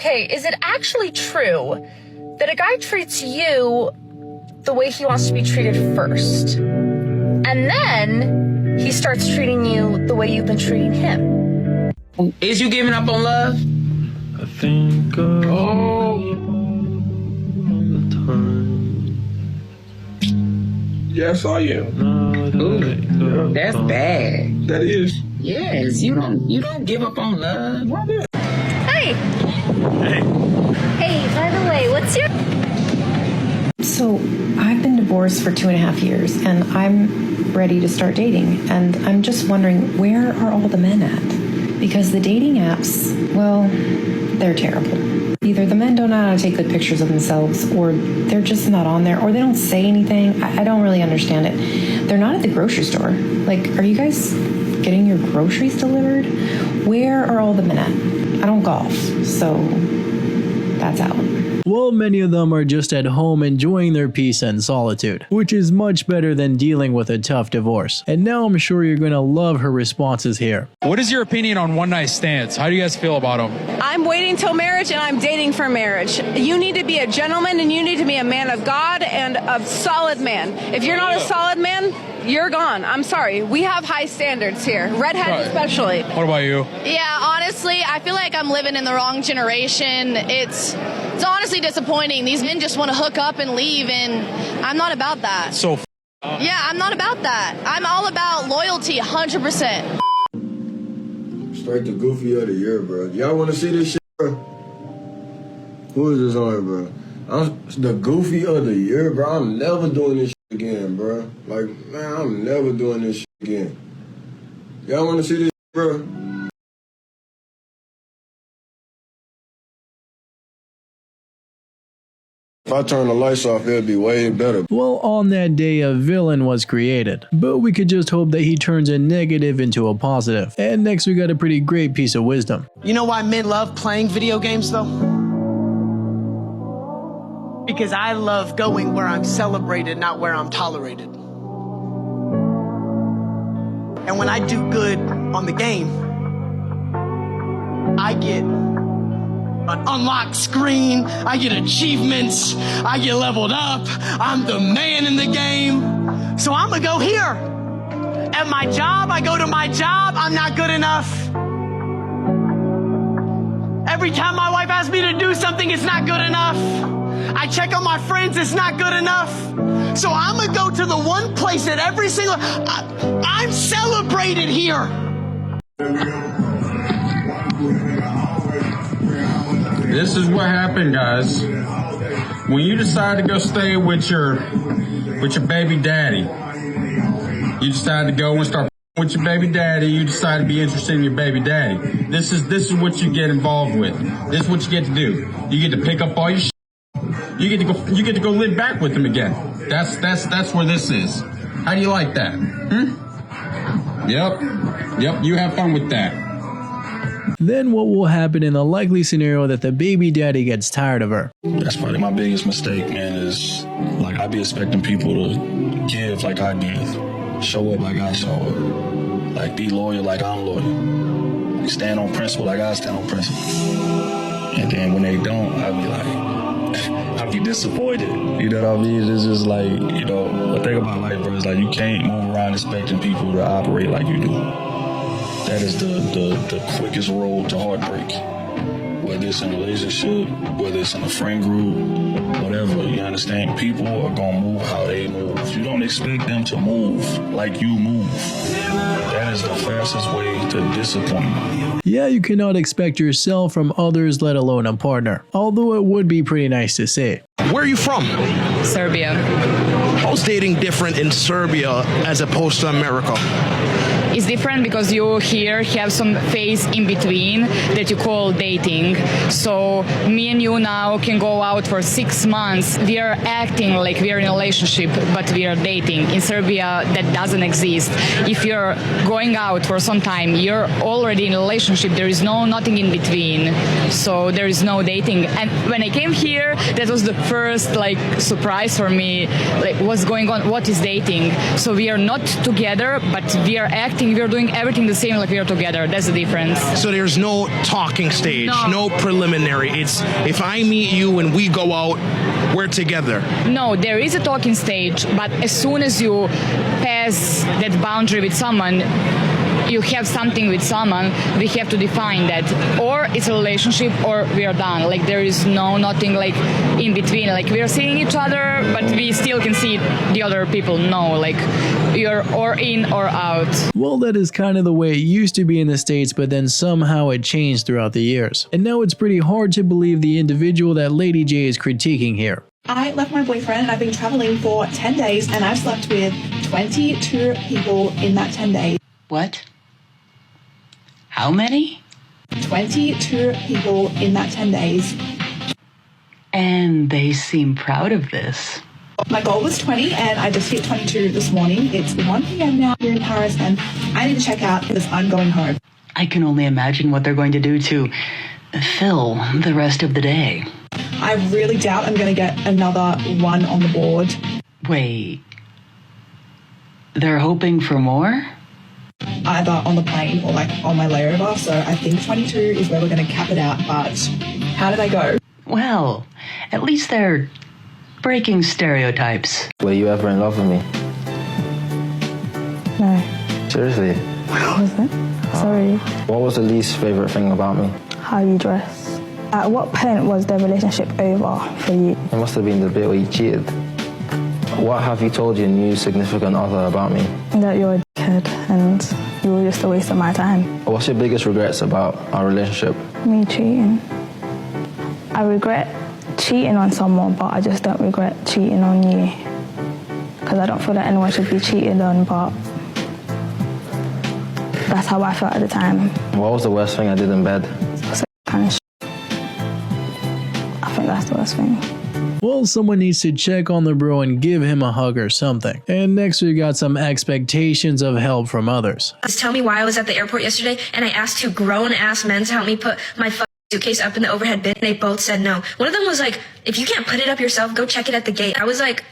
okay, is it actually true that a guy treats you the way he wants to be treated first, and then he starts treating you the way you've been treating him? Is you giving up on love? I think all the time. Yes, I am. Ooh, that's bad. That is. Yes, you don't give up on love. Hey. Hey, by the way, what's your... So I've been divorced for 2.5 years, and I'm ready to start dating. And I'm just wondering, where are all the men at? Because the dating apps, well, they're terrible. Either the men don't know how to take good pictures of themselves, or they're just not on there, or they don't say anything. I don't really understand it. They're not at the grocery store. Like, are you guys getting your groceries delivered? Where are all the men at? I don't golf, so that's out. Well, many of them are just at home enjoying their peace and solitude, which is much better than dealing with a tough divorce. And now I'm sure you're gonna love her responses here. What is your opinion on one-night stands? How do you guys feel about them? I'm waiting till marriage, and I'm dating for marriage. You need to be a gentleman, and you need to be a man of God and a solid man. If you're not a solid man, you're gone. I'm sorry. We have high standards here. Redhead especially. What about you? Yeah, honestly, I feel like I'm living in the wrong generation. It's honestly disappointing. These men just want to hook up and leave, and I'm not about that. Yeah, I'm not about that. I'm all about loyalty, 100%. Straight to Goofy of the Year, bro. Y'all want to see this shit, bro? Who is this on, bro? The Goofy of the Year, bro. I'm never doing this shit again, bro. Like, man, I'm never doing this shit again. Y'all want to see this shit, bro? If I turn the lights off, it'll be way better. Well, on that day, a villain was created, but we could just hope that he turns a negative into a positive. And next we got a pretty great piece of wisdom. You know why men love playing video games, though? Because I love going where I'm celebrated, not where I'm tolerated. And when I do good on the game, I get an unlocked screen, I get achievements, I get leveled up, I'm the man in the game. So I'm gonna go here. At my job, I go to my job, I'm not good enough. Every time my wife asks me to do something, it's not good enough. I check on my friends, it's not good enough. So I'm gonna go to the one place that every single, I'm celebrated here. This is what happened, guys. When you decide to go stay with your baby daddy, you decide to go and start with your baby daddy, you decide to be interested in your baby daddy. This is what you get involved with. This is what you get to do. You get to pick up all your shit. You get to go live back with him again. That's where this is. How do you like that? Yep, you have fun with that. Then what will happen in the likely scenario that the baby daddy gets tired of her? That's probably my biggest mistake, man, is like I be expecting people to give like I give, show up like I show up, like be loyal like I'm loyal, like stand on principle like I stand on principle. And then when they don't, I be like, I be disappointed. You know what I mean? It's just like, you know, the thing about life, bro, is like you can't move around expecting people to operate like you do. That is the quickest road to heartbreak. Whether it's in a relationship, whether it's in a friend group, whatever, you understand? People are gonna move how they move. You don't expect them to move like you move. That is the fastest way to disappointment. Yeah, you cannot expect yourself from others, let alone a partner. Although it would be pretty nice to say. Where are you from? Serbia. How's dating different in Serbia as opposed to America? It's different because you here have some phase in between that you call dating. So me and you now can go out for 6 months. We are acting like we are in a relationship, but we are dating. In Serbia, that doesn't exist. If you're going out for some time, you're already in a relationship. There is nothing in between. So there is no dating. And when I came here, that was the first like surprise for me, like what's going on, what is dating. So we are not together, but we are acting, we are doing everything the same like we are together. That's the difference. So there's no talking stage, no preliminary. It's if I meet you and we go out, we're together. No, there is a talking stage, but as soon as you pass that boundary with someone, you have something with someone, we have to define that. Or it's a relationship or we are done. Like there is nothing like in between. Like we are seeing each other, but we still can see the other people. No, like you're or in or out. Well, that is kind of the way it used to be in the States, but then somehow it changed throughout the years. And now it's pretty hard to believe the individual that Lady J is critiquing here. I left my boyfriend and I've been traveling for 10 days and I've slept with 22 people in that 10 days. What? How many? 22 people in that 10 days. And they seem proud of this. My goal was 20 and I just hit 22 this morning. It's 1 p.m. now here in Paris and I need to check out because I'm going home. I can only imagine what they're going to do to fill the rest of the day. I really doubt I'm going to get another one on the board. Wait. They're hoping for more? Either on the plane or like on my layover. So I think 22 is where we're going to cap it out. But how did I go? Well, at least they're breaking stereotypes. Were you ever in love with me? No. Seriously? What was it? Sorry. What was the least favorite thing about me? How you dress. At what point was the relationship over for you? It must have been the bit where you cheated. What have you told your new significant other about me? That you're a dickhead and you were just a waste of my time. What's your biggest regrets about our relationship? Me cheating. I regret cheating on someone, but I just don't regret cheating on you. Because I don't feel that anyone should be cheated on, but that's how I felt at the time. What was the worst thing I did in bed? Kind of I think that's the worst thing. Well, someone needs to check on the bro and give him a hug or something. And next we got some expectations of help from others. Just tell me why I was at the airport yesterday and I asked two grown-ass men to help me put my suitcase up in the overhead bin. They both said no. One of them was like, if you can't put it up yourself, go check it at the gate. I was like,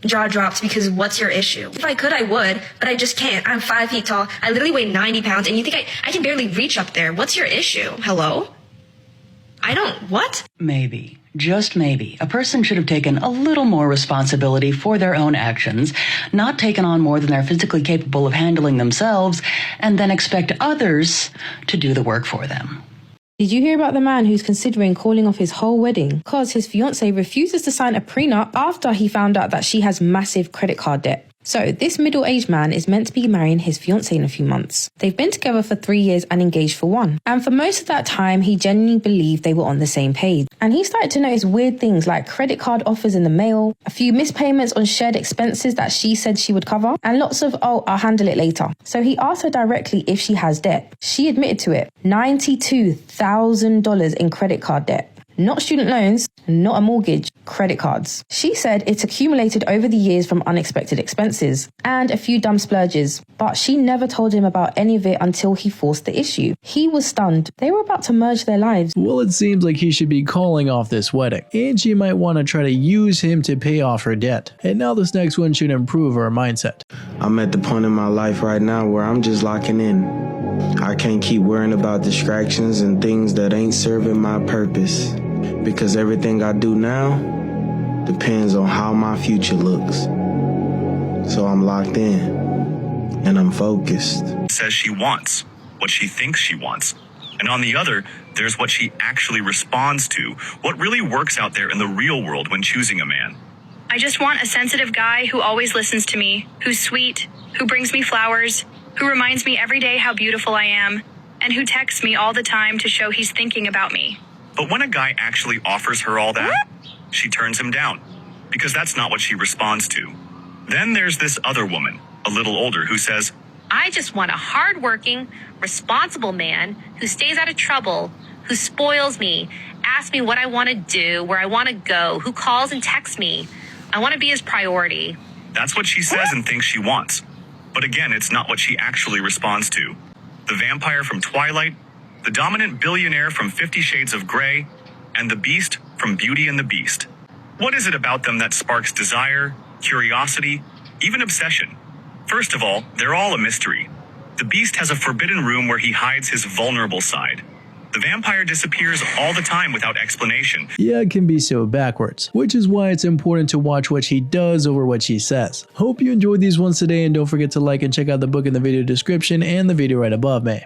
jaw dropped because what's your issue? If I could, I would, but I just can't. I'm 5 feet tall. I literally weigh 90 pounds and you think I can barely reach up there. What's your issue? Hello? What? Maybe, just maybe, a person should have taken a little more responsibility for their own actions, not taken on more than they're physically capable of handling themselves, and then expect others to do the work for them. Did you hear about the man who's considering calling off his whole wedding because his fiancée refuses to sign a prenup after he found out that she has massive credit card debt? So this middle-aged man is meant to be marrying his fiancée in a few months. They've been together for 3 years and engaged for 1. And for most of that time, he genuinely believed they were on the same page. And he started to notice weird things like credit card offers in the mail, a few mispayments on shared expenses that she said she would cover, and lots of, oh, I'll handle it later. So he asked her directly if she has debt. She admitted to it. $92,000 in credit card debt. Not student loans, not a mortgage, credit cards. She said it's accumulated over the years from unexpected expenses and a few dumb splurges, but she never told him about any of it until he forced the issue. He was stunned. They were about to merge their lives. Well, it seems like he should be calling off this wedding, and she might want to try to use him to pay off her debt. And now this next one should improve her mindset. I'm at the point in my life right now where I'm just locking in. I can't keep worrying about distractions and things that ain't serving my purpose. Because everything I do now depends on how my future looks. So I'm locked in and I'm focused. Says she wants what she thinks she wants. And on the other, there's what she actually responds to, what really works out there in the real world when choosing a man. I just want a sensitive guy who always listens to me, who's sweet, who brings me flowers, who reminds me every day how beautiful I am, and who texts me all the time to show he's thinking about me. But when a guy actually offers her all that, she turns him down, because that's not what she responds to. Then there's this other woman, a little older, who says, I just want a hardworking, responsible man who stays out of trouble, who spoils me, asks me what I want to do, where I want to go, who calls and texts me. I want to be his priority. That's what she says and thinks she wants. But again, it's not what she actually responds to. The vampire from Twilight, the dominant billionaire from 50 Shades of Grey, and the beast from Beauty and the Beast. What is it about them that sparks desire, curiosity, even obsession? First of all, they're all a mystery. The beast has a forbidden room where he hides his vulnerable side. The vampire disappears all the time without explanation. Yeah, it can be so backwards, which is why it's important to watch what she does over what she says. Hope you enjoyed these ones today, and don't forget to like and check out the book in the video description and the video right above me.